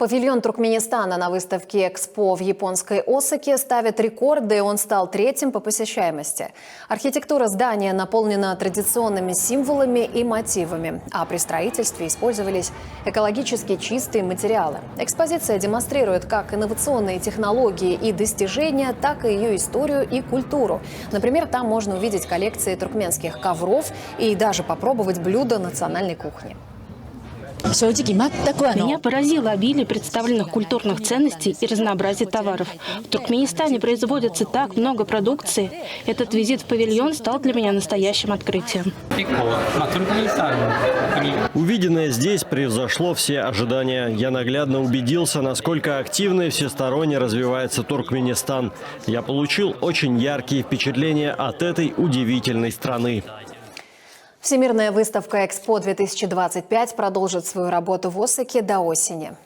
Павильон Туркменистана на выставке «Экспо» в японской Осаке ставит рекорды, он стал третьим по посещаемости. Архитектура здания наполнена традиционными символами и мотивами, а при строительстве использовались экологически чистые материалы. Экспозиция демонстрирует как инновационные технологии и достижения, так и ее историю и культуру. Например, там можно увидеть коллекции туркменских ковров и даже попробовать блюда национальной кухни. Меня поразило обилие представленных культурных ценностей и разнообразие товаров. В Туркменистане производится так много продукции. Этот визит в павильон стал для меня настоящим открытием. Увиденное здесь превзошло все ожидания. Я наглядно убедился, насколько активно и всесторонне развивается Туркменистан. Я получил очень яркие впечатления от этой удивительной страны. Всемирная выставка «Экспо-2025» продолжит свою работу в Осаке до осени.